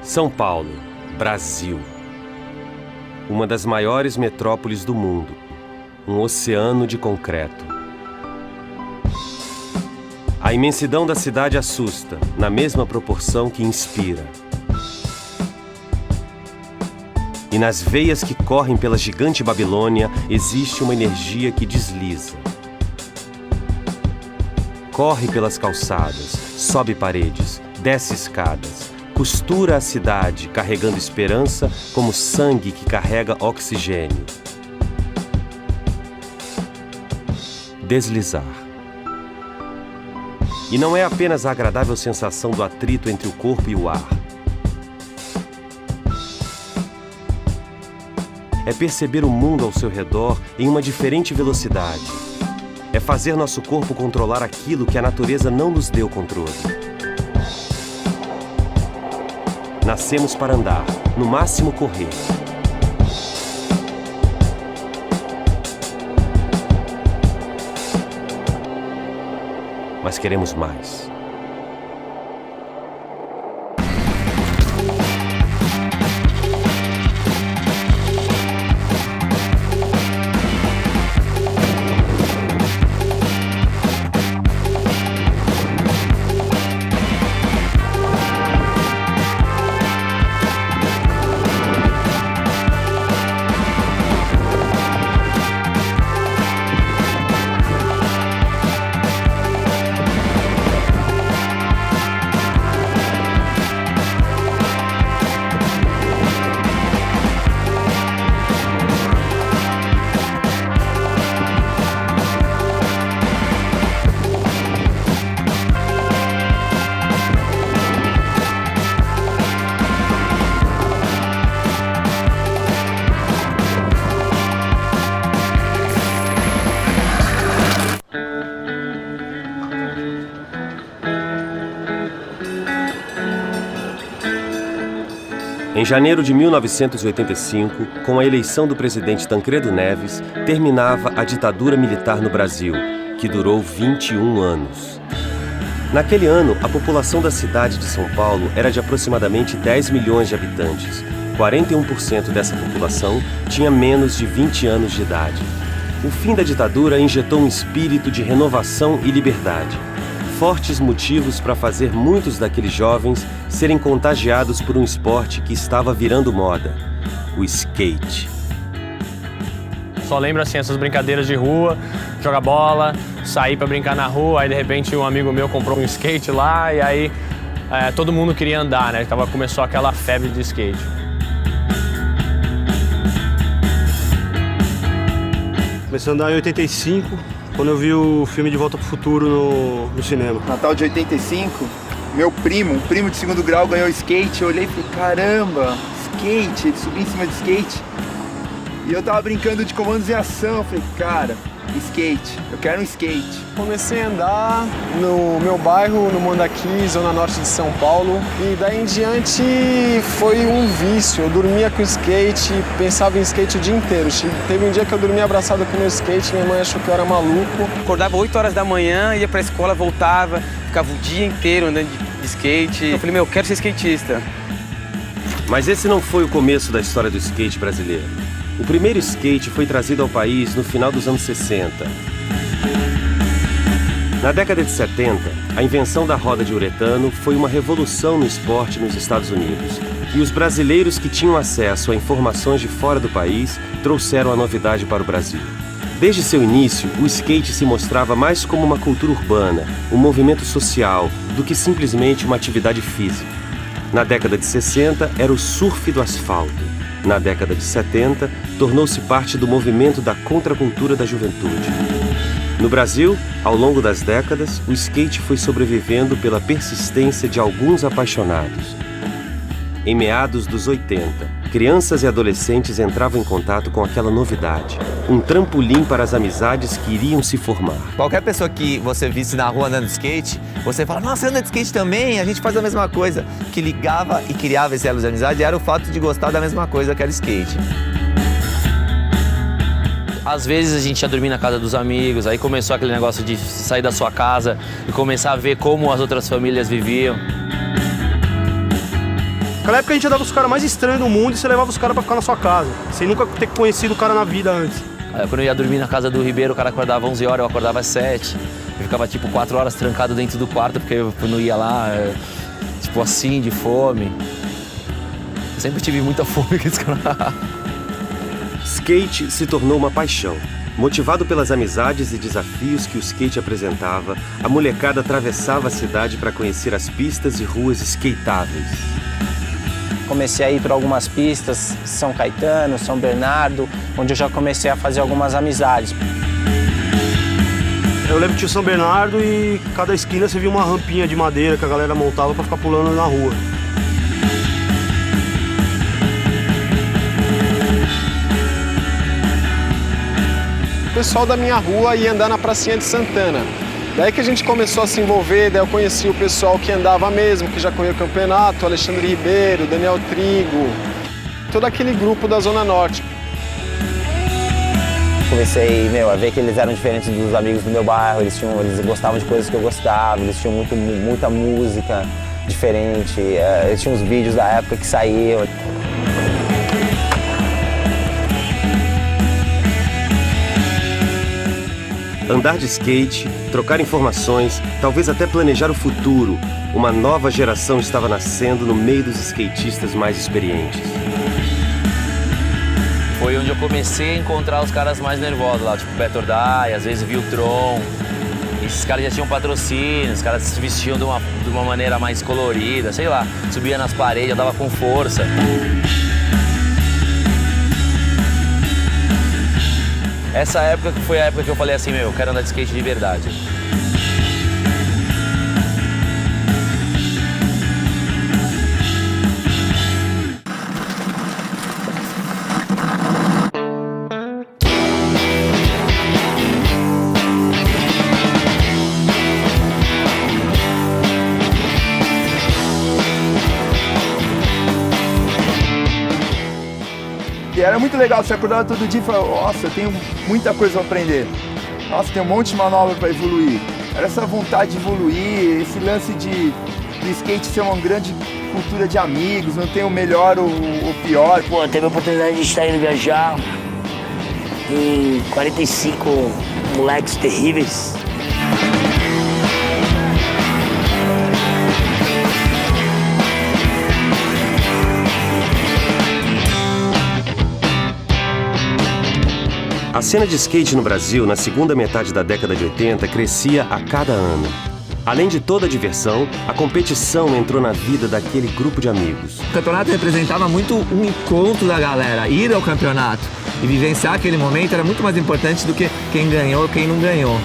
São Paulo, Brasil. Uma das maiores metrópoles do mundo. Um oceano de concreto. A imensidão da cidade assusta, na mesma proporção que inspira. E nas veias que correm pela gigante Babilônia, existe uma energia que desliza. Corre pelas calçadas, sobe paredes, desce escadas, costura a cidade, carregando esperança como sangue que carrega oxigênio. Deslizar. E não é apenas a agradável sensação do atrito entre o corpo e o ar. É perceber o mundo ao seu redor em uma diferente velocidade. É fazer nosso corpo controlar aquilo que a natureza não nos deu controle. Nascemos para andar, no máximo correr. Mas queremos mais. Em janeiro de 1985, com a eleição do presidente Tancredo Neves, terminava a ditadura militar no Brasil, que durou 21 anos. Naquele ano, a população da cidade de São Paulo era de aproximadamente 10 milhões de habitantes. 41% dessa população tinha menos de 20 anos de idade. O fim da ditadura injetou um espírito de renovação e liberdade. Fortes motivos para fazer muitos daqueles jovens serem contagiados por um esporte que estava virando moda: o skate. Só lembro assim, essas brincadeiras de rua, jogar bola, sair para brincar na rua, aí de repente um amigo meu comprou um skate lá e aí todo mundo queria andar, né? Começou aquela febre de skate. Comecei a andar em 85, quando eu vi o filme De Volta pro Futuro no cinema. Natal de 85, meu primo, um primo de segundo grau, ganhou skate. Eu olhei e falei, caramba, skate, ele subiu em cima de skate. E eu tava brincando de comandos em ação. Eu falei, cara, skate, eu quero um skate. Comecei a andar no meu bairro, no Mandaqui, zona norte de São Paulo. E daí em diante foi um vício. Eu dormia com skate, pensava em skate o dia inteiro. Teve um dia que eu dormia abraçado com o meu skate, minha mãe achou que eu era maluco. Acordava 8 horas da manhã, ia pra escola, voltava, ficava o dia inteiro andando de skate. Eu falei, eu quero ser skatista. Mas esse não foi o começo da história do skate brasileiro. O primeiro skate foi trazido ao país no final dos anos 60. Na década de 70, a invenção da roda de uretano foi uma revolução no esporte nos Estados Unidos. E os brasileiros que tinham acesso a informações de fora do país trouxeram a novidade para o Brasil. Desde seu início, o skate se mostrava mais como uma cultura urbana, um movimento social, do que simplesmente uma atividade física. Na década de 60, era o surf do asfalto. Na década de 70, tornou-se parte do movimento da contracultura da juventude. No Brasil, ao longo das décadas, o skate foi sobrevivendo pela persistência de alguns apaixonados. Em meados dos 80, crianças e adolescentes entravam em contato com aquela novidade, um trampolim para as amizades que iriam se formar. Qualquer pessoa que você visse na rua andando de skate, você fala, nossa, anda de skate também, a gente faz a mesma coisa. O que ligava e criava esse elo de amizade era o fato de gostar da mesma coisa que era skate. Às vezes a gente ia dormir na casa dos amigos, aí começou aquele negócio de sair da sua casa e começar a ver como as outras famílias viviam. Naquela época a gente andava com os caras mais estranhos do mundo e você levava os caras pra ficar na sua casa, sem nunca ter conhecido o cara na vida antes. Aí, quando eu ia dormir na casa do Ribeiro, o cara acordava 11 horas, eu acordava às 7. Eu ficava tipo 4 horas trancado dentro do quarto, porque eu não ia lá, tipo assim, de fome. Eu sempre tive muita fome com esse cara. Skate se tornou uma paixão. Motivado pelas amizades e desafios que o skate apresentava, a molecada atravessava a cidade para conhecer as pistas e ruas skateáveis. Comecei a ir para algumas pistas, São Caetano, São Bernardo, onde eu já comecei a fazer algumas amizades. Eu lembro que tinha o São Bernardo e cada esquina você via uma rampinha de madeira que a galera montava para ficar pulando na rua. O pessoal da minha rua ia andar na pracinha de Santana. Daí que a gente começou a se envolver, daí eu conheci o pessoal que andava mesmo, que já corria o campeonato, Alexandre Ribeiro, Daniel Trigo, todo aquele grupo da Zona Norte. Comecei, a ver que eles eram diferentes dos amigos do meu bairro, eles gostavam de coisas que eu gostava, eles tinham muita música diferente, eles tinham uns vídeos da época que saíam. Andar de skate, trocar informações, talvez até planejar o futuro. Uma nova geração estava nascendo no meio dos skatistas mais experientes. Foi onde eu comecei a encontrar os caras mais nervosos lá, tipo Beto Ordai, às vezes Viltron. Esses caras já tinham patrocínio, os caras se vestiam de uma maneira mais colorida, sei lá, subia nas paredes, andava com força. Essa época foi a época que eu falei assim, eu quero andar de skate de verdade. E era muito legal, você acordava todo dia e falava, nossa, eu tenho muita coisa para aprender. Nossa, tem um monte de manobra para evoluir. Era essa vontade de evoluir, esse lance de skate ser uma grande cultura de amigos, não tem o melhor ou o pior. Pô, teve a oportunidade de estar indo viajar em 45 moleques terríveis. A cena de skate no Brasil, na segunda metade da década de 80, crescia a cada ano. Além de toda a diversão, a competição entrou na vida daquele grupo de amigos. O campeonato representava muito um encontro da galera, ir ao campeonato e vivenciar aquele momento era muito mais importante do que quem ganhou ou quem não ganhou.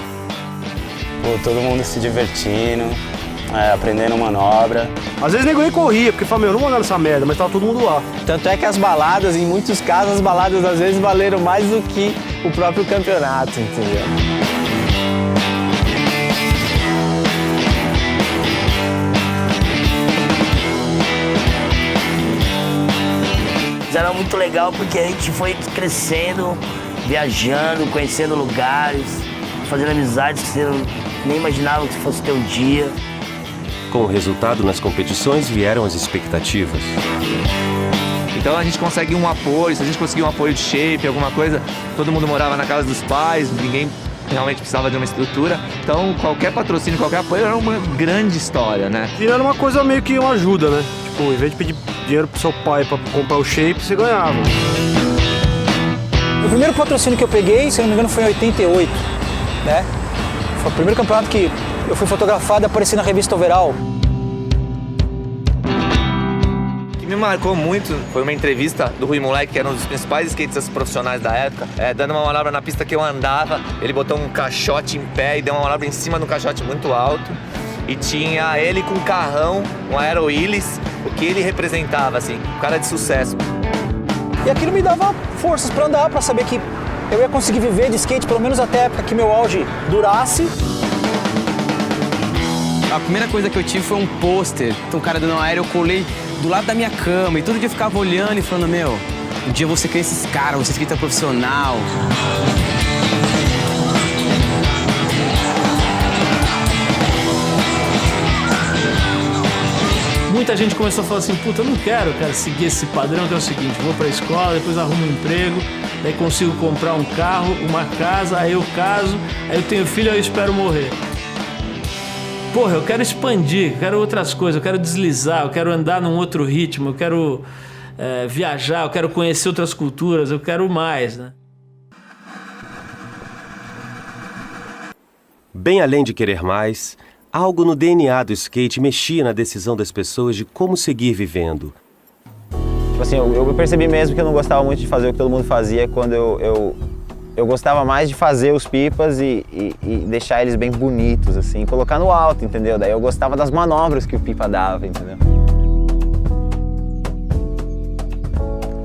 Pô, todo mundo se divertindo, aprendendo manobra. Às vezes nego nem corria, porque falava, não vou andar nessa merda, mas tava todo mundo lá. Tanto é que as baladas, em muitos casos, as baladas às vezes valeram mais do que o próprio campeonato, entendeu? Era muito legal porque a gente foi crescendo, viajando, conhecendo lugares, fazendo amizades que você nem imaginava que fosse ter um dia. Com o resultado nas competições vieram as expectativas. Então a gente consegue um apoio, se a gente conseguir um apoio de shape, alguma coisa, todo mundo morava na casa dos pais, ninguém realmente precisava de uma estrutura. Então qualquer patrocínio, qualquer apoio era uma grande história, né? E era uma coisa meio que uma ajuda, né? Tipo, em vez de pedir dinheiro pro seu pai pra comprar o shape, você ganhava. O primeiro patrocínio que eu peguei, se não me engano, foi em 88, né? Foi o primeiro campeonato que eu fui fotografado e apareci na revista Overall. O que me marcou muito foi uma entrevista do Rui Moleque, que era um dos principais skatistas profissionais da época, dando uma manobra na pista que eu andava, ele botou um caixote em pé e deu uma manobra em cima de um caixote muito alto. E tinha ele com um carrão, um Aero Willys, o que ele representava, assim, um cara de sucesso. E aquilo me dava forças para andar, para saber que eu ia conseguir viver de skate, pelo menos até a época que meu auge durasse. A primeira coisa que eu tive foi um pôster. Então, o cara dando aéreo, eu colei do lado da minha cama e todo dia eu ficava olhando e falando, um dia você cria esses caras, você é skater profissional. muita gente começou a falar assim, puta, eu não quero, cara, seguir esse padrão, que é o seguinte, vou pra escola, depois arrumo um emprego, daí consigo comprar um carro, uma casa, aí eu caso, aí eu tenho filho, aí eu espero morrer. Porra, eu quero expandir, eu quero outras coisas, eu quero deslizar, eu quero andar num outro ritmo, eu quero viajar, eu quero conhecer outras culturas, eu quero mais, né? Bem além de querer mais, algo no DNA do skate mexia na decisão das pessoas de como seguir vivendo. Tipo assim, eu percebi mesmo que eu não gostava muito de fazer o que todo mundo fazia quando eu gostava mais de fazer os pipas e deixar eles bem bonitos, assim, colocar no alto, entendeu? Daí eu gostava das manobras que o pipa dava, entendeu?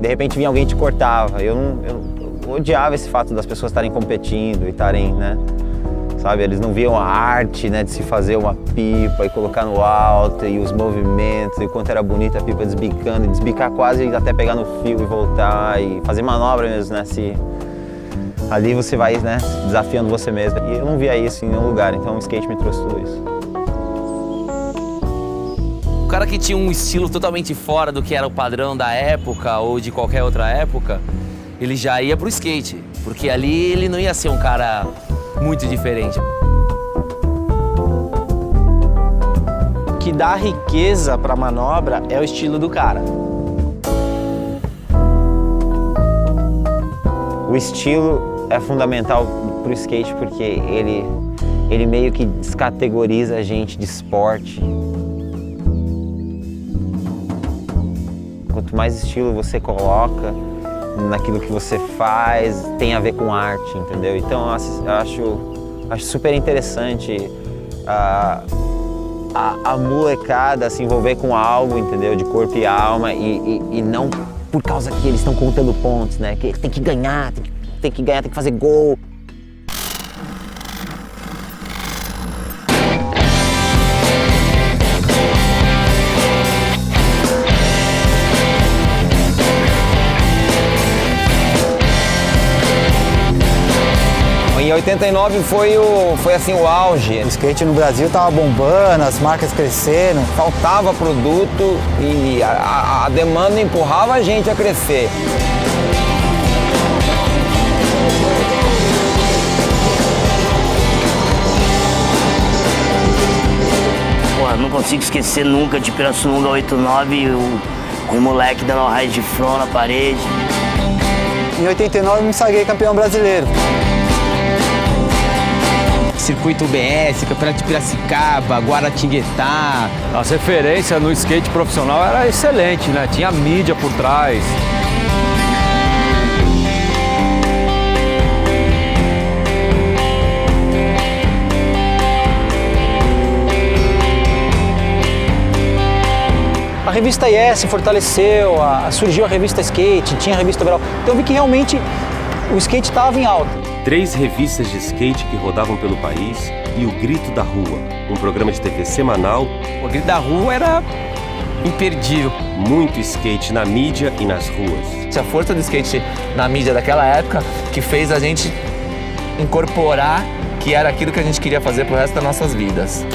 De repente vinha alguém e te cortava. Eu odiava esse fato das pessoas estarem competindo e estarem, né? Sabe, eles não viam a arte, né, de se fazer uma pipa e colocar no alto e os movimentos, e quanto era bonita a pipa desbicando, e desbicar quase até pegar no fio e voltar e fazer manobra mesmo, né? Ali você vai, né, desafiando você mesmo. E eu não via isso em nenhum lugar, então o skate me trouxe tudo isso. O cara que tinha um estilo totalmente fora do que era o padrão da época ou de qualquer outra época, ele já ia pro skate, porque ali ele não ia ser um cara muito diferente. O que dá riqueza pra manobra é o estilo do cara. O estilo é fundamental pro skate porque ele meio que descategoriza a gente de esporte. Quanto mais estilo você coloca naquilo que você faz, tem a ver com arte, entendeu? Então eu acho super interessante a molecada se envolver com algo, entendeu? De corpo e alma e não por causa que eles estão contando pontos, né? Que tem que ganhar, tem que ganhar, tem que fazer gol. Em 89 foi assim o auge. O skate no Brasil tava bombando, as marcas crescendo. Faltava produto e a demanda empurrava a gente a crescer. Porra, não consigo esquecer nunca de Pirassununga 89, com o moleque dando raio de front na parede. Em 89 eu me sagrei campeão brasileiro. Circuito UBS, Campeonato de Piracicaba, Guaratinguetá. As referências no skate profissional era excelente, né? Tinha mídia por trás. A revista IS fortaleceu, surgiu a revista Skate, tinha a revista Brau. Então eu vi que realmente o skate estava em alta. 3 revistas de skate que rodavam pelo país e o Grito da Rua, um programa de TV semanal. O Grito da Rua era imperdível. Muito skate na mídia e nas ruas. A força do skate na mídia daquela época que fez a gente incorporar que era aquilo que a gente queria fazer pro resto das nossas vidas.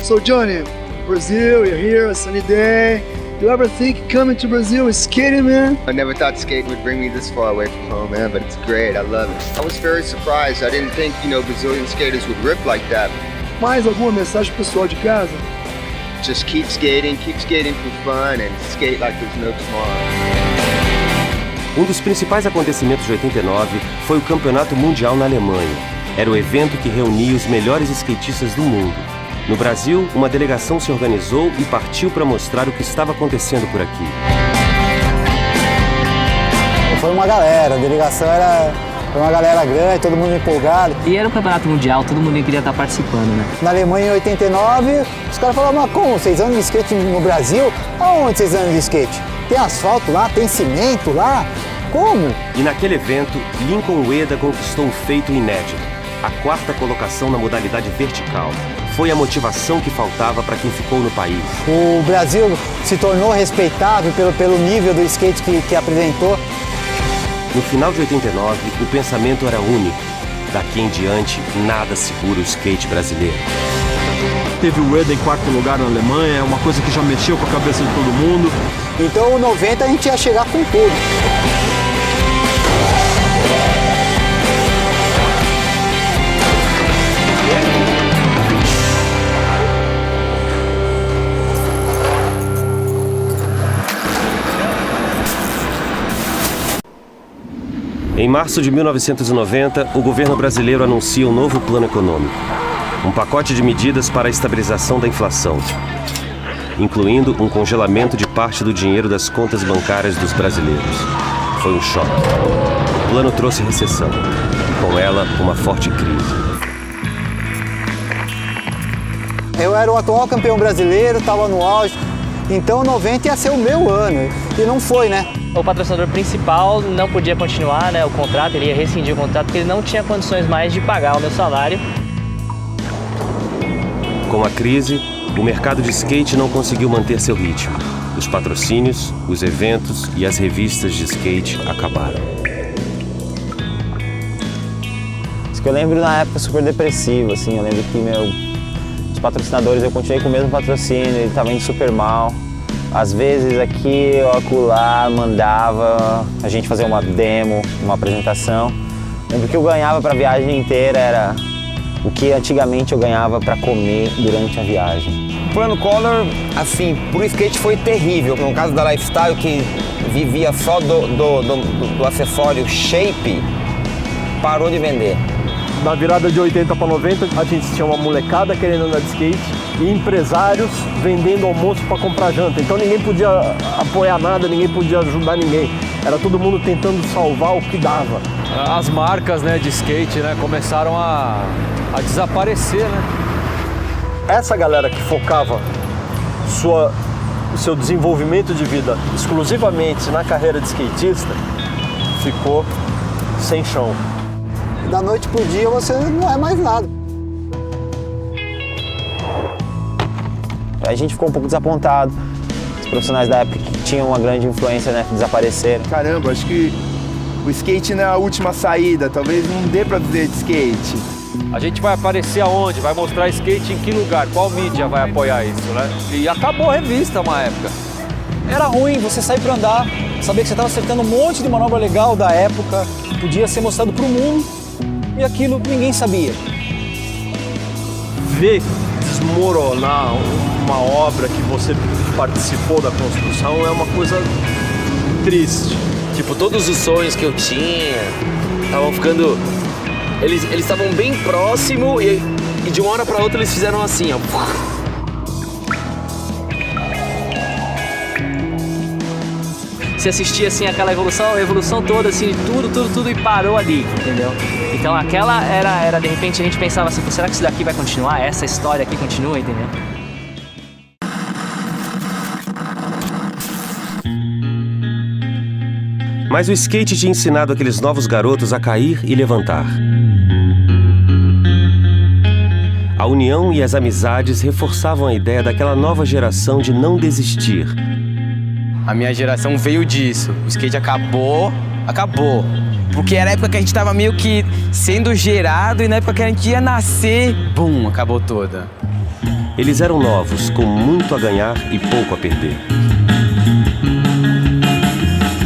So Johnny, Brazil, you're here, a sunny day. You ever think coming to Brazil is skating, man? I never thought skating would bring me this far away from home, man, but it's great. I love it. I was very surprised. I didn't think, Brazilian skaters would rip like that. Mais alguma mensagem pro pessoal de casa? Just keep skating for fun and skate like there's no tomorrow. Um dos principais acontecimentos de 89 foi o Campeonato Mundial na Alemanha. Era o evento que reunia os melhores skatistas do mundo. No Brasil, uma delegação se organizou e partiu para mostrar o que estava acontecendo por aqui. Foi uma galera, a delegação foi uma galera grande, todo mundo empolgado. E era um campeonato mundial, todo mundo queria estar participando, né? Na Alemanha, em 89, os caras falavam, mas como, vocês andam de skate no Brasil? Aonde vocês andam de skate? Tem asfalto lá, tem cimento lá? Como? E naquele evento, Lincoln Ueda conquistou um feito inédito, a 4ª colocação na modalidade vertical. Foi a motivação que faltava para quem ficou no país. O Brasil se tornou respeitável pelo nível do skate que apresentou. No final de 89, o pensamento era único. Daqui em diante, nada segura o skate brasileiro. teve o Eda em 4º lugar na Alemanha, é uma coisa que já mexeu com a cabeça de todo mundo. Então o 90 a gente ia chegar com tudo. Em março de 1990, o governo brasileiro anuncia um novo plano econômico. Um pacote de medidas para a estabilização da inflação, incluindo um congelamento de parte do dinheiro das contas bancárias dos brasileiros. Foi um choque. O plano trouxe recessão. Com ela, uma forte crise. Eu era o atual campeão brasileiro, estava no auge. Então 90 ia ser o meu ano. E não foi, né? O patrocinador principal não podia continuar, né, o contrato, ele ia rescindir o contrato porque ele não tinha condições mais de pagar o meu salário. Com a crise, o mercado de skate não conseguiu manter seu ritmo. Os patrocínios, os eventos e as revistas de skate acabaram. Isso que eu lembro na época super depressivo, assim, eu lembro que os patrocinadores, eu continuei com o mesmo patrocínio, ele estava indo super mal. Às vezes aqui ou acolá mandava a gente fazer uma demo, uma apresentação. Lembro que eu ganhava para a viagem inteira era o que antigamente eu ganhava para comer durante a viagem. O plano Collor, assim, pro skate foi terrível. No caso da Lifestyle, que vivia só do acessório shape, parou de vender. Na virada de 80 para 90, a gente tinha uma molecada querendo andar de skate e empresários vendendo almoço para comprar janta. Então ninguém podia apoiar nada, ninguém podia ajudar ninguém. Era todo mundo tentando salvar o que dava. As marcas, né, de skate, né, começaram a desaparecer, né? Essa galera que focava o seu desenvolvimento de vida exclusivamente na carreira de skatista ficou sem chão. Da noite pro dia você não é mais nada. A gente ficou um pouco desapontado. Os profissionais da época que tinham uma grande influência, né, desapareceram. Caramba, acho que o skate não é a última saída, talvez não dê pra viver de skate. A gente vai aparecer aonde? Vai mostrar skate em que lugar? Qual mídia vai apoiar isso, né? E acabou a revista uma época. Era ruim você sair pra andar, saber que você estava acertando um monte de manobra legal da época, podia ser mostrado pro mundo e aquilo ninguém sabia. Ver desmoronar uma obra que você participou da construção é uma coisa triste. Tipo, todos os sonhos que eu tinha estavam ficando... Eles estavam bem próximo e de uma hora pra outra eles fizeram assim, ó. Você assistia assim aquela evolução, a evolução toda, assim, tudo e parou ali, entendeu? Então aquela era de repente a gente pensava assim, será que isso daqui vai continuar? Essa história aqui continua, entendeu? Mas o skate tinha ensinado aqueles novos garotos a cair e levantar. A união e as amizades reforçavam a ideia daquela nova geração de não desistir. A minha geração veio disso. O skate acabou. Porque era a época que a gente tava meio que sendo gerado e na época que a gente ia nascer, bum, acabou toda. Eles eram novos, com muito a ganhar e pouco a perder.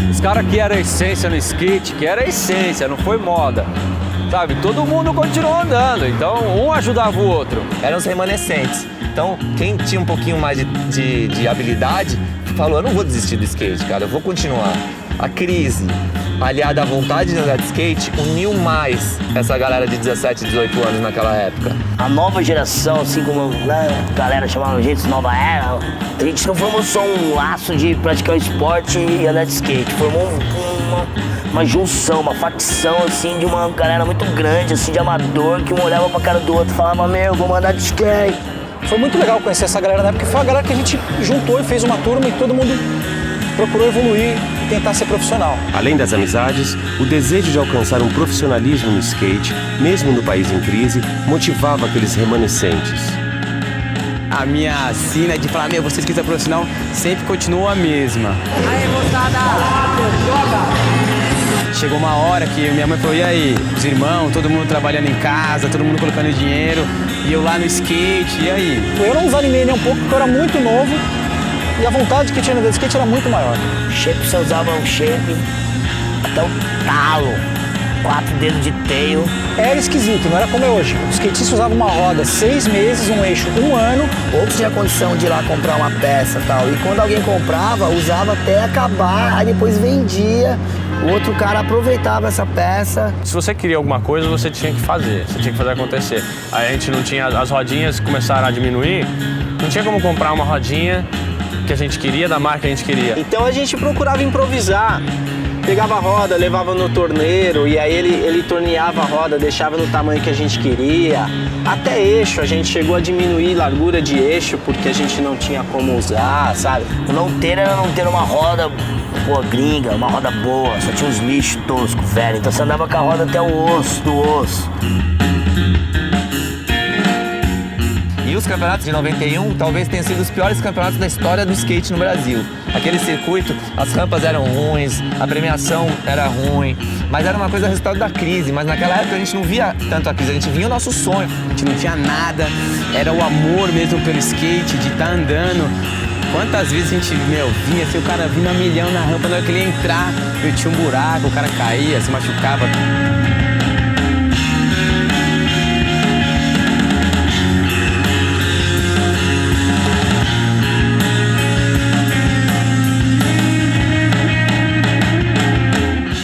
Os caras que era a essência no skate, que era a essência, não foi moda. Sabe, todo mundo continuou andando, então um ajudava o outro. Eram os remanescentes. Então, quem tinha um pouquinho mais de habilidade, falou, eu não vou desistir do skate, cara, eu vou continuar. A crise, aliada à vontade de andar de skate, uniu mais essa galera de 17, 18 anos naquela época. A nova geração, assim como a galera chamava a gente de nova era, a gente não formou só um laço de praticar o esporte e andar de skate, formou uma junção, uma facção, assim, de uma galera muito grande, assim, de amador, que um olhava pra cara do outro e falava, vamos andar de skate. Foi muito legal conhecer essa galera na época, porque foi a galera que a gente juntou e fez uma turma e todo mundo procurou evoluir e tentar ser profissional. Além das amizades, o desejo de alcançar um profissionalismo no skate, mesmo no país em crise, motivava aqueles remanescentes. A minha sina de falar, vocês que são profissional, sempre continua a mesma. Aí, moçada! Chegou uma hora que minha mãe falou, e aí, os irmãos, todo mundo trabalhando em casa, todo mundo colocando dinheiro, E eu lá no skate, e aí? Eu não desanimei nem um pouco, porque eu era muito novo e a vontade que tinha no skate era muito maior. Shape, você usava um shape até o talo, 4 dedos de tail. Era esquisito, não era como é hoje. O skatista usava uma roda 6 meses, um eixo 1 ano. Ou tinha condição de ir lá comprar uma peça e tal. E quando alguém comprava, usava até acabar, aí depois vendia. O outro cara aproveitava essa peça. Se você queria alguma coisa, você tinha que fazer. Você tinha que fazer acontecer. Aí a gente não tinha... As rodinhas começaram a diminuir. Não tinha como comprar uma rodinha que a gente queria, da marca que a gente queria. Então a gente procurava improvisar. Pegava a roda, levava no torneiro e aí ele torneava a roda, deixava no tamanho que a gente queria. Até eixo, a gente chegou a diminuir largura de eixo porque a gente não tinha como usar, sabe? O não ter era não ter uma roda, pô, gringa, uma roda boa, só tinha uns lixos toscos, velho. Então você andava com a roda até o osso, do osso. E os campeonatos de 91 talvez tenham sido os piores campeonatos da história do skate no Brasil. Aquele circuito, as rampas eram ruins, a premiação era ruim, mas era uma coisa resultado da crise. Mas naquela época a gente não via tanto a crise, a gente via o nosso sonho. A gente não tinha nada, era o amor mesmo pelo skate, de estar andando. Quantas vezes a gente, vinha assim, o cara vindo a milhão na rampa, na hora que ele ia entrar, eu tinha um buraco, o cara caía, se machucava.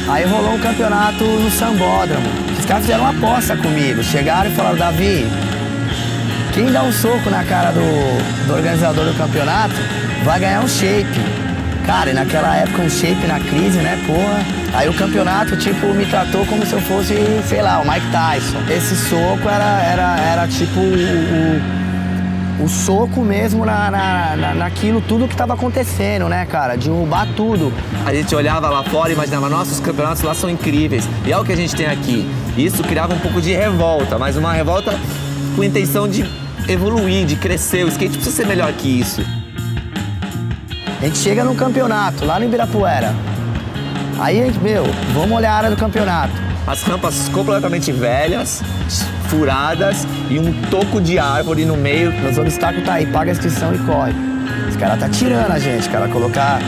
Aí rolou um campeonato no Sambódromo. Os caras fizeram uma aposta comigo. Chegaram e falaram, Davi, quem dá um soco na cara do organizador do campeonato vai ganhar um shape. Cara, e naquela época um shape na crise, né, porra. Aí o campeonato, tipo, me tratou como se eu fosse, sei lá, o Mike Tyson. Esse soco era tipo o soco mesmo naquilo tudo que estava acontecendo, né, cara? Derrubar tudo. A gente olhava lá fora e imaginava, nossa, os campeonatos lá são incríveis. E é o que a gente tem aqui. Isso criava um pouco de revolta, mas uma revolta com intenção de evoluir, de crescer. O skate precisa ser melhor que isso. A gente chega num campeonato, lá no Ibirapuera. Aí a gente, vamos olhar a área do campeonato. As rampas completamente velhas, furadas e um toco de árvore no meio. Os obstáculos tá aí, paga a inscrição e corre. Os caras tá tirando a gente, cara. Colocar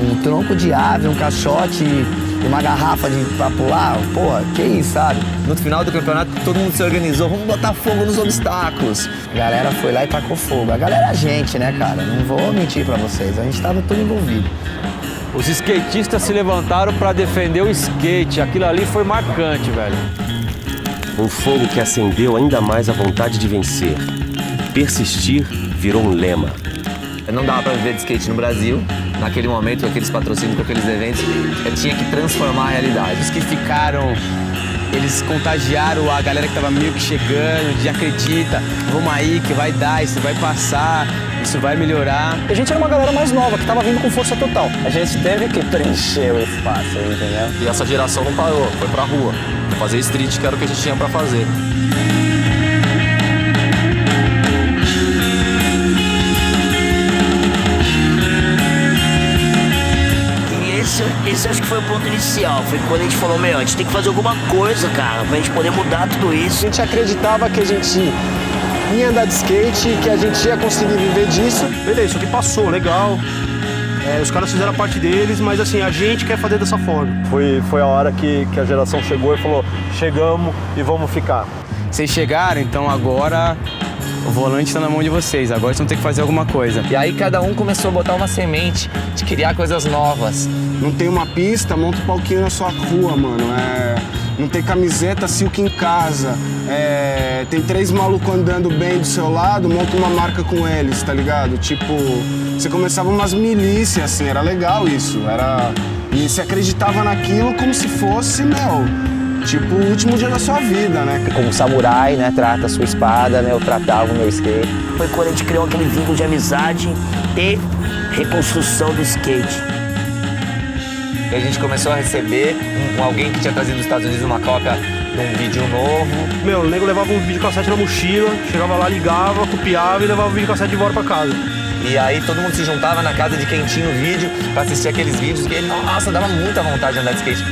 um tronco de árvore, um caixote e uma garrafa pra pular, porra, que isso, sabe? No final do campeonato, todo mundo se organizou, vamos botar fogo nos obstáculos. A galera foi lá e tacou fogo. A galera é a gente, né, cara? Não vou mentir pra vocês, a gente tava todo envolvido. Os skatistas se levantaram para defender o skate. Aquilo ali foi marcante, velho. Um fogo que acendeu ainda mais a vontade de vencer. Persistir virou um lema. Não dava para viver de skate no Brasil. Naquele momento, com aqueles patrocínios, com aqueles eventos, eu tinha que transformar a realidade. Os que ficaram, eles contagiaram a galera que tava meio que chegando, de acredita, vamos aí que vai dar, isso vai passar, isso vai melhorar. A gente era uma galera mais nova, que tava vindo com força total. A gente teve que preencher o espaço, entendeu? E essa geração não parou, foi pra rua. Fazer street, que era o que a gente tinha pra fazer. Esse acho que foi o ponto inicial, foi quando a gente falou, a gente tem que fazer alguma coisa, cara, pra gente poder mudar tudo isso. A gente acreditava que a gente ia andar de skate, que a gente ia conseguir viver disso. Beleza, isso aqui passou, legal. Os caras fizeram a parte deles, mas assim, a gente quer fazer dessa forma. Foi a hora que a geração chegou e falou, chegamos e vamos ficar. Vocês chegaram, então agora o volante está na mão de vocês, agora vocês vão ter que fazer alguma coisa. E aí cada um começou a botar uma semente de criar coisas novas. Não tem uma pista, monta um palquinho na sua rua, mano. Não tem camiseta silk em casa. Tem 3 malucos andando bem do seu lado, monta uma marca com eles, tá ligado? Tipo, você começava umas milícias, assim, era legal isso. E você acreditava naquilo como se fosse, tipo, o último dia da sua vida, né? Como samurai, né, trata a sua espada, né, eu tratava o meu skate. Foi quando a gente criou aquele vínculo de amizade e reconstrução do skate. E a gente começou a receber alguém que tinha trazido dos Estados Unidos uma cópia de um vídeo novo. O nego levava um videocassete na mochila, chegava lá, ligava, copiava e levava o videocassete de volta pra casa. E aí todo mundo se juntava na casa de quem tinha o vídeo pra assistir aqueles vídeos que, nossa, dava muita vontade de andar de skate.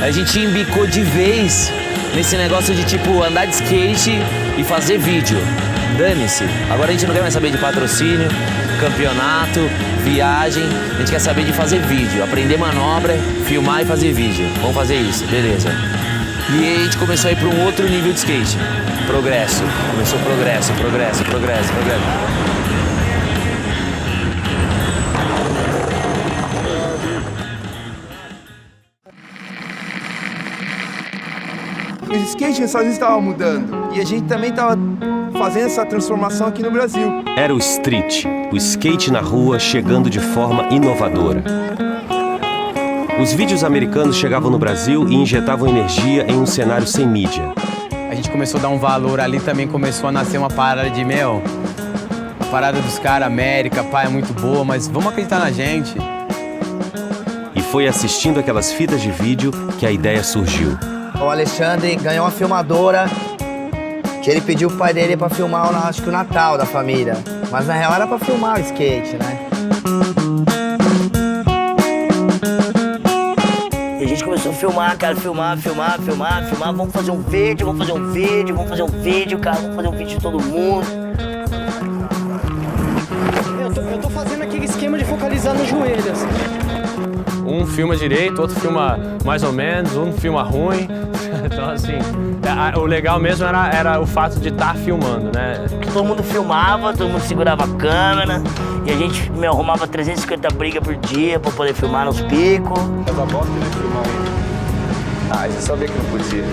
A gente embicou de vez nesse negócio de, tipo, andar de skate e fazer vídeo. dane-se. Agora a gente não quer mais saber de patrocínio, campeonato, viagem. A gente quer saber de fazer vídeo, aprender manobra, filmar e fazer vídeo. Vamos fazer isso, beleza. E aí a gente começou a ir para um outro nível de skate. Progresso. Começou progresso. O skate nos Estados Unidos estava mudando e a gente também estava fazendo essa transformação aqui no Brasil. Era o street, o skate na rua chegando de forma inovadora. Os vídeos americanos chegavam no Brasil e injetavam energia em um cenário sem mídia. A gente começou a dar um valor ali, também começou a nascer uma parada de, a parada dos caras, América, pá, é muito boa, mas vamos acreditar na gente. E foi assistindo aquelas fitas de vídeo que a ideia surgiu. O Alexandre ganhou uma filmadora que ele pediu pro pai dele pra filmar, acho que o Natal da família. Mas na real era pra filmar o skate, né? E a gente começou a filmar, cara, filmar. Vamos fazer um vídeo, cara, vamos fazer um vídeo de todo mundo. Eu tô fazendo aquele esquema de focalizar no joelho, assim. Um filma direito, outro filma mais ou menos, um filma ruim. Então, assim, o legal mesmo era o fato de estar filmando, né? Todo mundo filmava, todo mundo segurava a câmera e a gente arrumava 350 brigas por dia pra poder filmar nos picos. Mas a bosta de filmar aí. Você sabia que não podia.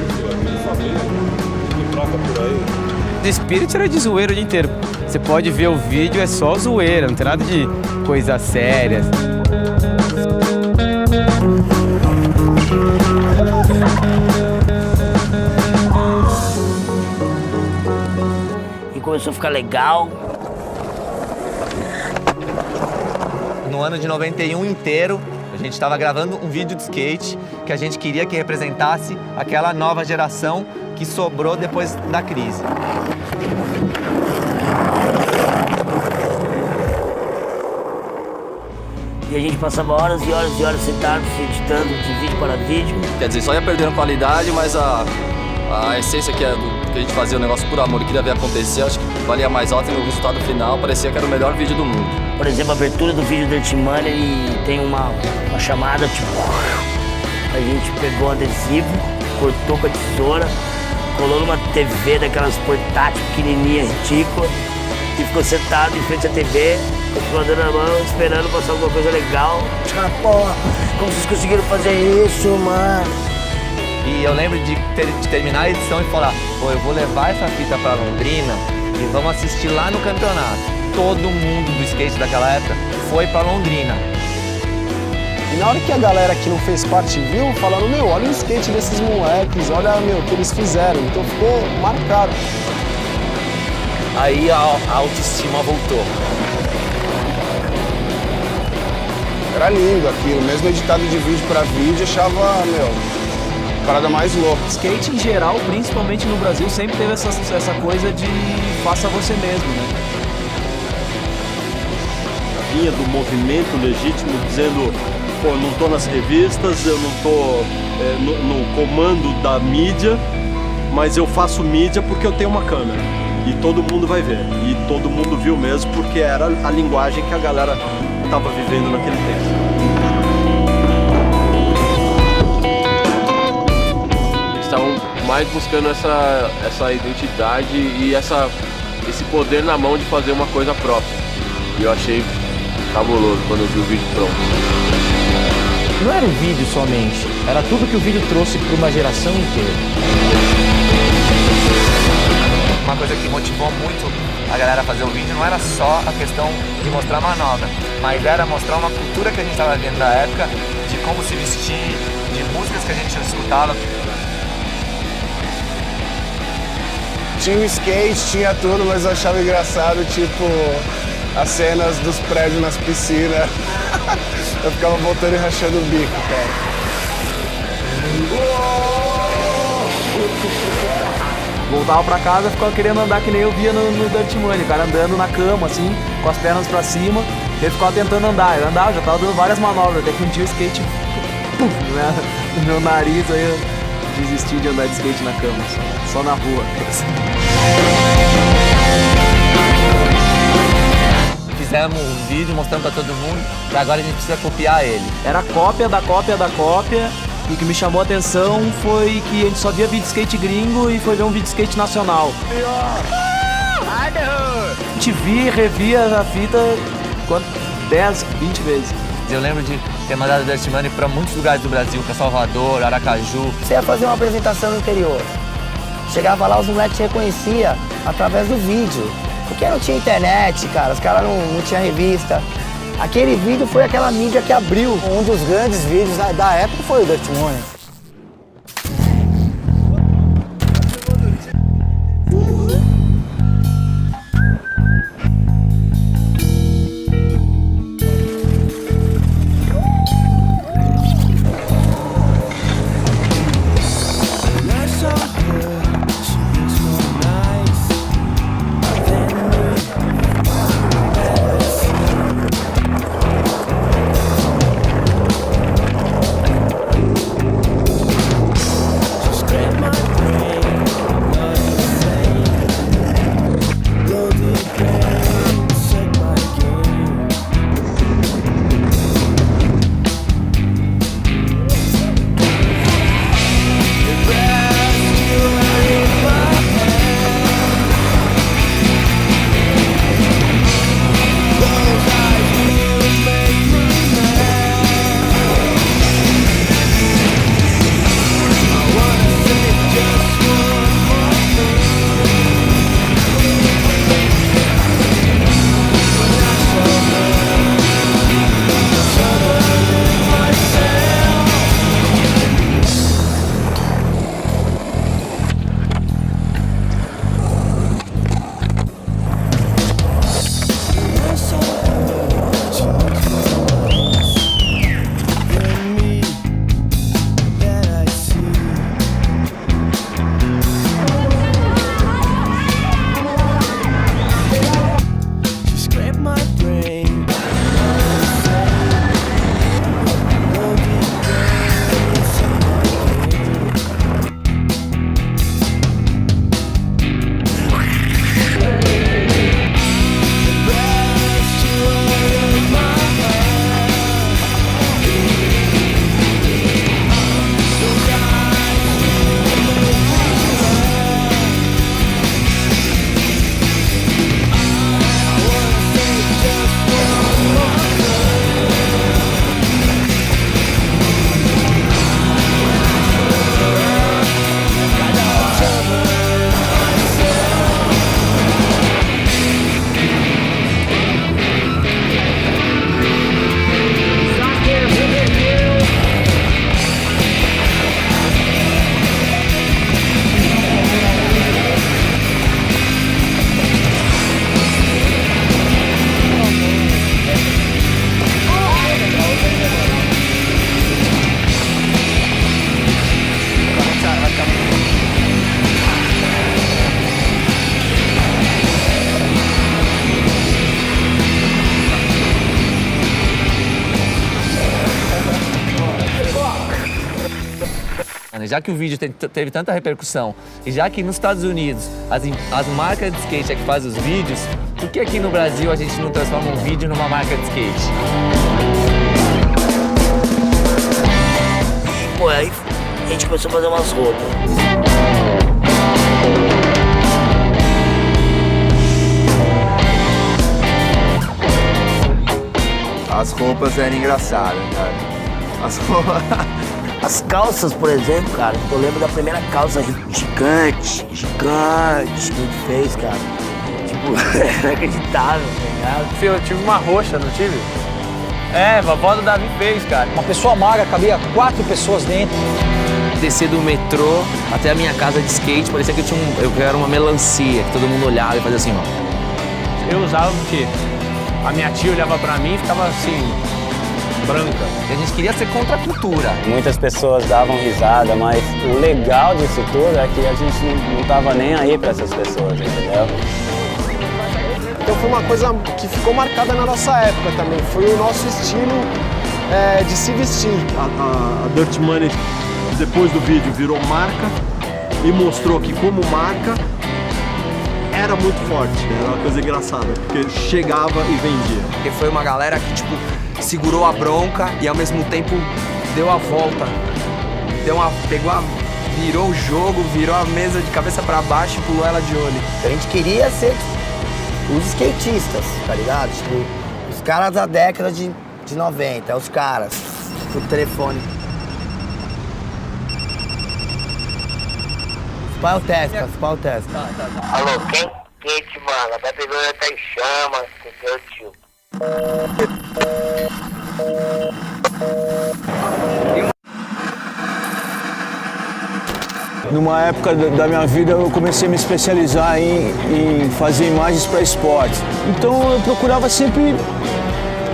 Troca por aí. The Spirit era de zoeira o dia inteiro. Você pode ver o vídeo, é só zoeira, não tem nada de coisa séria. E começou a ficar legal. No ano de 91 inteiro, a gente estava gravando um vídeo de skate que a gente queria que representasse aquela nova geração que sobrou depois da crise. E a gente passava horas e horas e horas sentados, editando de vídeo para vídeo. Quer dizer, só ia perdendo qualidade, mas a essência que a gente fazia o negócio por amor e queria ver acontecer, acho que valia mais alto e no resultado final parecia que era o melhor vídeo do mundo. Por exemplo, a abertura do vídeo do Dirty Money, ele tem uma chamada, tipo... A gente pegou um adesivo, cortou com a tesoura, colou numa TV daquelas portáteis pequenininha, ridícula, e ficou sentado em frente à TV, com o filmador na mão, esperando passar alguma coisa legal. Os caras, porra, como vocês conseguiram fazer isso, mano? E eu lembro de terminar a edição e falar, pô, eu vou levar essa fita pra Londrina e vamos assistir lá no campeonato. Todo mundo do skate daquela época foi pra Londrina. E na hora que a galera que não fez parte viu, falaram, olha o skate desses moleques, olha, o que eles fizeram. Então ficou marcado. Aí a autoestima voltou. Era lindo aquilo, mesmo editado de vídeo pra vídeo, achava, parada mais louca. Skate em geral, principalmente no Brasil, sempre teve essa coisa de faça você mesmo, né? Vinha do movimento legítimo dizendo, pô, eu não tô nas revistas, eu não tô no comando da mídia, mas eu faço mídia porque eu tenho uma câmera. E todo mundo vai ver. E todo mundo viu mesmo porque era a linguagem que a galera estava vivendo naquele tempo. Estavam mais buscando essa identidade e esse poder na mão de fazer uma coisa própria. E eu achei cabuloso quando eu vi o vídeo pronto. Não era o vídeo somente, era tudo que o vídeo trouxe para uma geração inteira. Uma coisa que motivou muito a galera a fazer o vídeo não era só a questão de mostrar manobra, mas era mostrar uma cultura que a gente estava vivendo na época, de como se vestir, de músicas que a gente escutava. Tinha o skate, tinha tudo, mas eu achava engraçado, tipo, as cenas dos prédios nas piscinas. Eu ficava voltando e rachando o bico, cara. Voltava pra casa, ficava querendo andar que nem eu via no Dirty Money, o cara andando na cama, assim, com as pernas pra cima, ele ficava tentando andar. Eu andava, já tava dando várias manobras, até que um dia o skate, puf, no meu nariz, aí eu desisti de andar de skate na cama, só na rua. fizemos um vídeo mostrando pra todo mundo, e agora a gente precisa copiar ele. Era cópia da cópia da cópia. E o que me chamou a atenção foi que a gente só via vídeo skate gringo e foi ver um vídeo skate nacional. A gente via e revia a fita 10, 20 vezes. Eu lembro de ter mandado o Dirt Money pra muitos lugares do Brasil, pra Salvador, Aracaju. Você ia fazer uma apresentação no interior. Chegava lá, os moleques te reconheciam através do vídeo. Porque não tinha internet, cara, os caras não tinham revista. Aquele vídeo foi aquela mídia que abriu. Um dos grandes vídeos da época foi o Dirt Money. Já que o vídeo teve tanta repercussão e já que nos Estados Unidos as marcas de skate é que fazem os vídeos, por que aqui no Brasil a gente não transforma um vídeo numa marca de skate? Pô, aí a gente começou a fazer umas roupas. As roupas eram engraçadas, cara. As roupas... As calças, por exemplo, cara, eu lembro da primeira calça gigante que a gente fez, cara. Tipo, inacreditável, tá ligado? Eu tive uma roxa, não tive? É, a vovó do Davi fez, cara. Uma pessoa magra, cabia 4 pessoas dentro. Descer do metrô até a minha casa de skate, parecia que eu era uma melancia, que todo mundo olhava e fazia assim, ó. Eu usava porque a minha tia olhava pra mim e ficava assim, branca. E a gente queria ser contra a cultura. Muitas pessoas davam risada, mas o legal disso tudo é que a gente não tava nem aí pra essas pessoas, entendeu? Então foi uma coisa que ficou marcada na nossa época também. Foi o nosso estilo de se vestir. A Dirt Money, depois do vídeo, virou marca e mostrou que como marca, era muito forte, era uma coisa engraçada, porque chegava e vendia. Porque foi uma galera que, tipo, segurou a bronca e ao mesmo tempo deu a volta. Virou o jogo, virou a mesa de cabeça pra baixo e pulou ela de olho. A gente queria ser os skatistas, tá ligado? Tipo, os caras da década de 90, os caras, o telefone. Spal testa. Alô, quem te manda? A Babilônia tá em chamas, com seu tio. Numa época da minha vida eu comecei a me especializar em fazer imagens para esporte. Então eu procurava sempre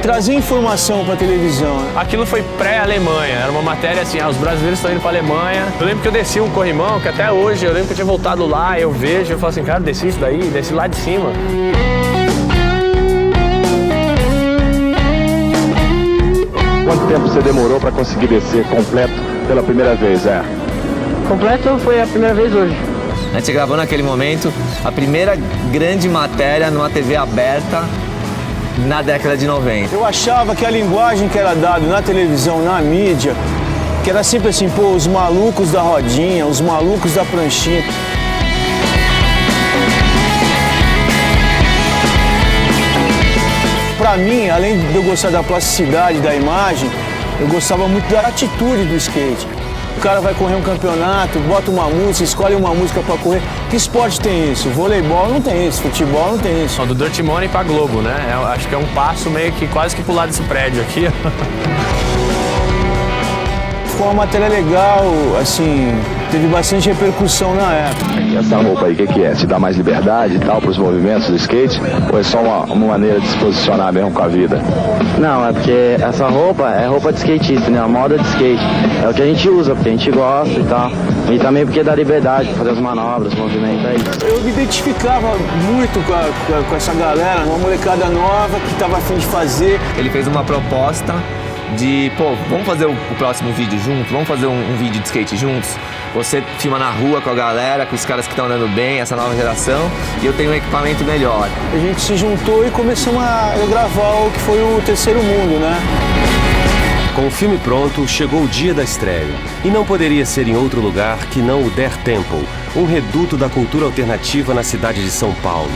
trazer informação para a televisão. Aquilo foi pré-Alemanha, era uma matéria assim, os brasileiros estão indo para a Alemanha. Eu lembro que eu desci um corrimão, que até hoje, eu lembro que eu tinha voltado lá, eu vejo, eu falo assim, cara, desci isso daí, desci lá de cima. Quanto tempo você demorou para conseguir descer completo pela primeira vez, Completo foi a primeira vez hoje. A gente gravou naquele momento a primeira grande matéria numa TV aberta na década de 90. Eu achava que a linguagem que era dada na televisão, na mídia, que era sempre assim, pô, os malucos da rodinha, os malucos da pranchinha. Pra mim, além de eu gostar da plasticidade da imagem, eu gostava muito da atitude do skate. O cara vai correr um campeonato, bota uma música, escolhe uma música pra correr. Que esporte tem isso? Voleibol não tem isso, futebol não tem isso. Do Dirty Money pra Globo, né? Acho que é um passo meio que quase que pro lado desse prédio aqui. Ficou uma matéria legal, assim, teve bastante repercussão na época. E essa roupa aí, o que é? Te dá mais liberdade e tal pros movimentos do skate? Ou é só uma maneira de se posicionar mesmo com a vida? Não, é porque essa roupa é roupa de skatista, né? A moda de skate. É o que a gente usa, porque a gente gosta e tal. E também porque dá liberdade pra fazer as manobras, os movimentos, é isso. Eu me identificava muito com essa galera, uma molecada nova que tava a fim de fazer. Ele fez uma proposta de, pô, vamos fazer o próximo vídeo junto, vamos fazer um vídeo de skate juntos. Você filma na rua com a galera, com os caras que estão andando bem, essa nova geração, e eu tenho um equipamento melhor. A gente se juntou e começamos a gravar o que foi o Terceiro Mundo, né? Com o filme pronto, chegou o dia da estreia. E não poderia ser em outro lugar que não o Der Temple, um reduto da cultura alternativa na cidade de São Paulo.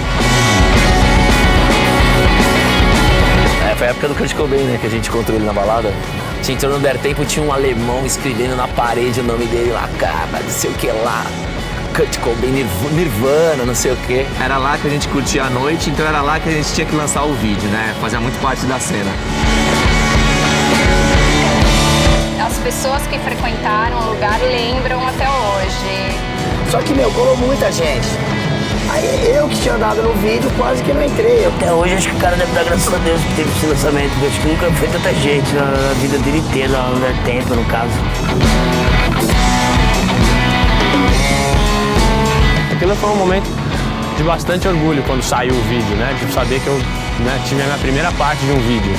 Foi a época do Kurt Cobain, né, que a gente encontrou ele na balada. A gente entrou no Der Temple, tinha um alemão escrevendo na parede o nome dele lá, cara, não sei o que lá. Kurt Cobain, Nirvana, não sei o que. Era lá que a gente curtia a noite, então era lá que a gente tinha que lançar o vídeo, né? Fazia muito parte da cena. As pessoas que frequentaram o lugar lembram até hoje. Só que, colou muita gente. Aí eu que tinha andado no vídeo quase que não entrei. Até hoje acho que o cara deve dar graças a Deus que teve esse lançamento, porque acho que nunca foi tanta gente na vida dele inteira, no tempo, no caso. Aquilo foi um momento de bastante orgulho quando saiu o vídeo, né? De saber que eu tive a minha primeira parte de um vídeo.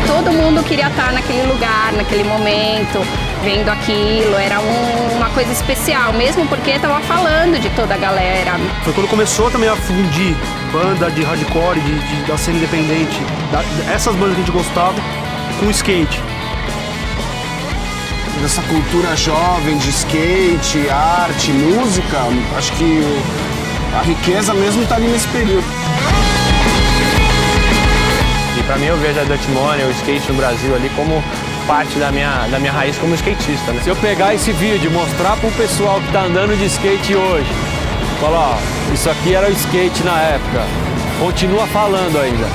Todo mundo queria estar naquele lugar, naquele momento, vendo aquilo, era uma coisa especial, mesmo porque estava falando de toda a galera. Foi quando começou também a fundir banda de hardcore, da cena independente, essas bandas que a gente gostava, com skate. Essa cultura jovem de skate, arte, música, acho que a riqueza mesmo está ali nesse período. E pra mim eu vejo a Dirty Money, o skate no Brasil ali como parte da minha raiz como skatista, né? Se eu pegar esse vídeo e mostrar pro pessoal que tá andando de skate hoje, falar, ó, isso aqui era o skate na época, continua falando ainda.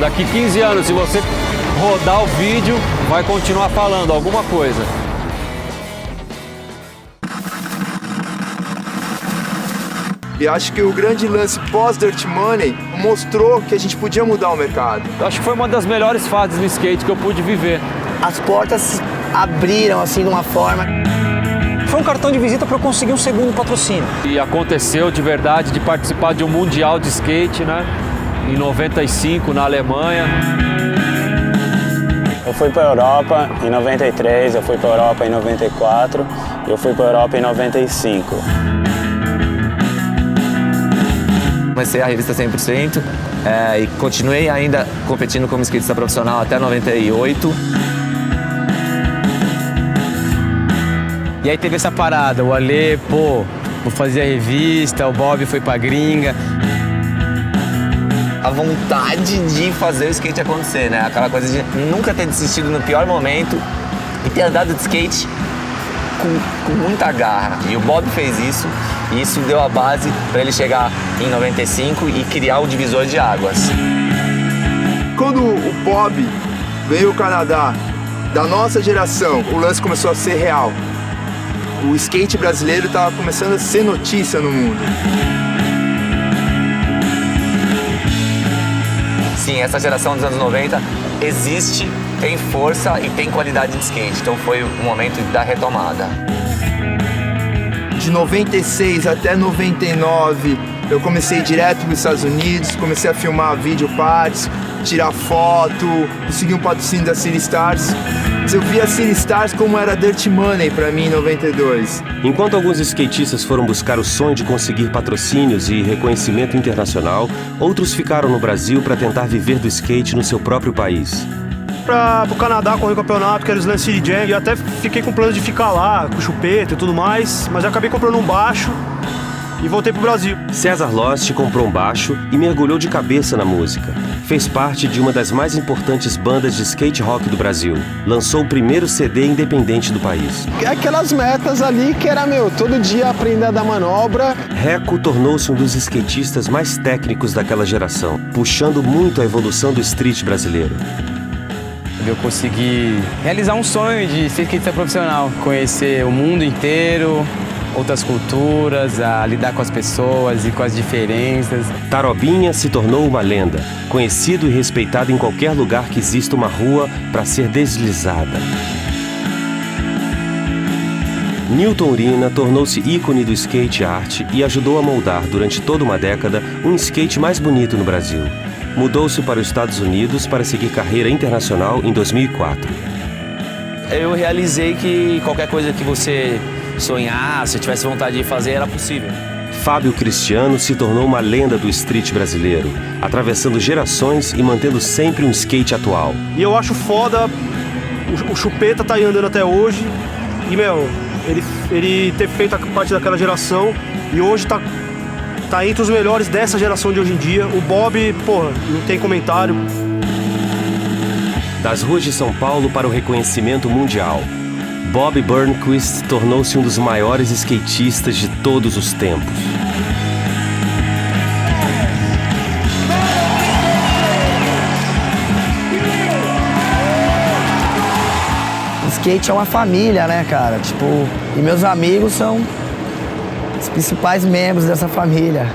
Daqui 15 anos, se você rodar o vídeo, vai continuar falando alguma coisa. E acho que o grande lance pós-Dirty Money mostrou que a gente podia mudar o mercado. Eu acho que foi uma das melhores fases do skate que eu pude viver. As portas abriram assim de uma forma. Foi um cartão de visita para eu conseguir um segundo patrocínio. E aconteceu de verdade de participar de um mundial de skate, né? Em 95 na Alemanha. Eu fui para a Europa em 93, eu fui para a Europa em 94 Eu fui para a Europa em 95. Comecei a revista 100% e continuei ainda competindo como skatista profissional até 98. E aí teve essa parada, o Ale, pô, vou fazer a revista, o Bob foi pra gringa. A vontade de fazer o skate acontecer, né? Aquela coisa de nunca ter desistido no pior momento e ter andado de skate com muita garra. E o Bob fez isso, e isso deu a base para ele chegar em 95 e criar o divisor de águas. Quando o Bob veio ao Canadá, da nossa geração, o lance começou a ser real. O skate brasileiro estava começando a ser notícia no mundo. Sim, essa geração dos anos 90 existe, tem força e tem qualidade de skate. Então foi o momento da retomada. De 96 até 99, eu comecei direto para os Estados Unidos, comecei a filmar vídeo parts, tirar foto, consegui um patrocínio da City Stars. Eu vi a City Stars como era Dirt Money para mim em 92. Enquanto alguns skatistas foram buscar o sonho de conseguir patrocínios e reconhecimento internacional, outros ficaram no Brasil para tentar viver do skate no seu próprio país. Pro Canadá correr o campeonato, que era o Slam City Jam, e até fiquei com plano de ficar lá, com chupeta e tudo mais, mas eu acabei comprando um baixo e voltei pro Brasil. César Lost comprou um baixo e mergulhou de cabeça na música. Fez parte de uma das mais importantes bandas de skate rock do Brasil. Lançou o primeiro CD independente do país. Aquelas metas ali que era, todo dia aprender a dar manobra. Reco tornou-se um dos skatistas mais técnicos daquela geração, puxando muito a evolução do street brasileiro. Eu consegui realizar um sonho de ser skatista profissional, conhecer o mundo inteiro, outras culturas, a lidar com as pessoas e com as diferenças. Tarobinha se tornou uma lenda, conhecido e respeitado em qualquer lugar que exista uma rua para ser deslizada. Newton Urina tornou-se ícone do skate art e ajudou a moldar, durante toda uma década, um skate mais bonito no Brasil. Mudou-se para os Estados Unidos para seguir carreira internacional em 2004. Eu realizei que qualquer coisa que você sonhasse, tivesse vontade de fazer, era possível. Fábio Cristiano se tornou uma lenda do street brasileiro, atravessando gerações e mantendo sempre um skate atual. E eu acho foda, o Chupeta tá aí andando até hoje, e ele ter feito a parte daquela geração, e hoje tá entre os melhores dessa geração de hoje em dia. O Bob, não tem comentário. Das ruas de São Paulo para o reconhecimento mundial, Bob Burnquist tornou-se um dos maiores skatistas de todos os tempos. O skate é uma família, né, cara? E meus amigos são os principais membros dessa família.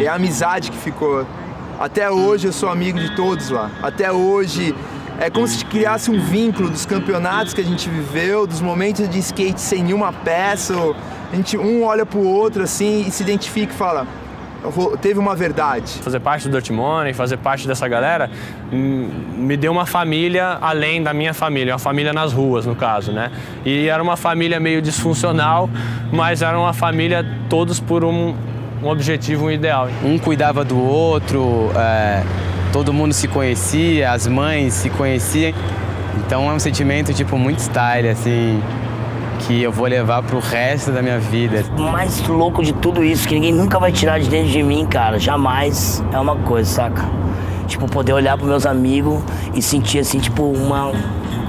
E a amizade que ficou. Até hoje eu sou amigo de todos lá. Até hoje é como se criasse um vínculo dos campeonatos que a gente viveu, dos momentos de skate sem nenhuma peça. A gente um olha pro outro assim e se identifica e fala, teve uma verdade. Fazer parte do Dirt Money, fazer parte dessa galera, me deu uma família além da minha família, uma família nas ruas, no caso, né? E era uma família meio disfuncional, mas era uma família todos por um objetivo, um ideal. Um cuidava do outro, todo mundo se conhecia, as mães se conheciam. Então é um sentimento, tipo, muito style, assim, que eu vou levar pro resto da minha vida. O mais louco de tudo isso, que ninguém nunca vai tirar de dentro de mim, cara, jamais, é uma coisa, saca? Tipo, poder olhar pros meus amigos e sentir, assim, tipo, uma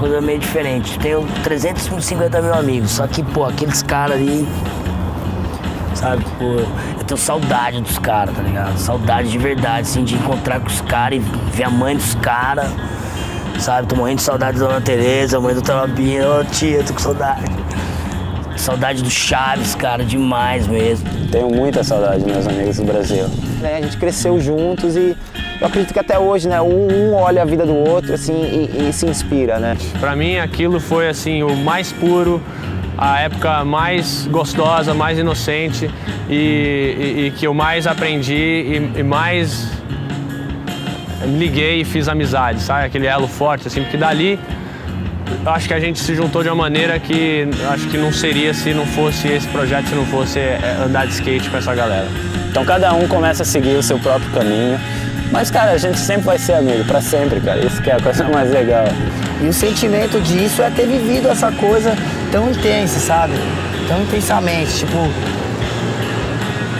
coisa meio diferente. Tenho 350 mil amigos, só que, pô, aqueles caras ali, sabe? Tipo, eu tenho saudade dos caras, tá ligado? Saudade de verdade, assim, de encontrar com os caras e ver a mãe dos caras, sabe? Tô morrendo de saudade da Dona Tereza, mãe do Trabinha, ô tia, tô com saudade. Saudade do Chaves, cara, demais mesmo. Tenho muita saudade dos meus amigos do Brasil. A gente cresceu juntos e eu acredito que até hoje, né, um olha a vida do outro assim e se inspira, né? Pra mim aquilo foi assim o mais puro, a época mais gostosa, mais inocente e que eu mais aprendi e mais me liguei e fiz amizade, sabe? Aquele elo forte, assim, porque dali eu acho que a gente se juntou de uma maneira que acho que não seria se não fosse esse projeto, se não fosse andar de skate com essa galera. Então cada um começa a seguir o seu próprio caminho, mas cara, a gente sempre vai ser amigo, pra sempre, cara, isso que é a coisa mais legal. E o sentimento disso é ter vivido essa coisa tão intensa, sabe? Tão intensamente, tipo,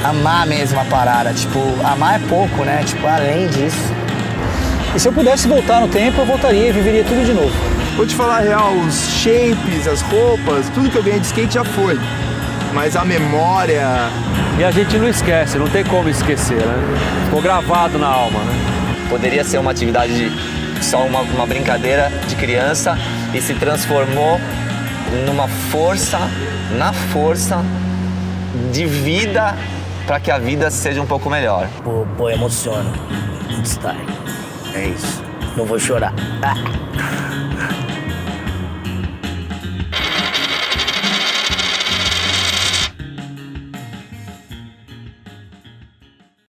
amar mesmo a parada, tipo, amar é pouco, né? Tipo, além disso. E se eu pudesse voltar no tempo, eu voltaria e viveria tudo de novo. Vou te falar a real, os shapes, as roupas, tudo que eu ganhei de skate já foi. Mas a memória... E a gente não esquece, não tem como esquecer, né? Ficou gravado na alma, né? Poderia ser uma atividade de só uma brincadeira de criança e se transformou numa força, na força de vida para que a vida seja um pouco melhor. Pô, emociona. Style. É isso. Não vou chorar.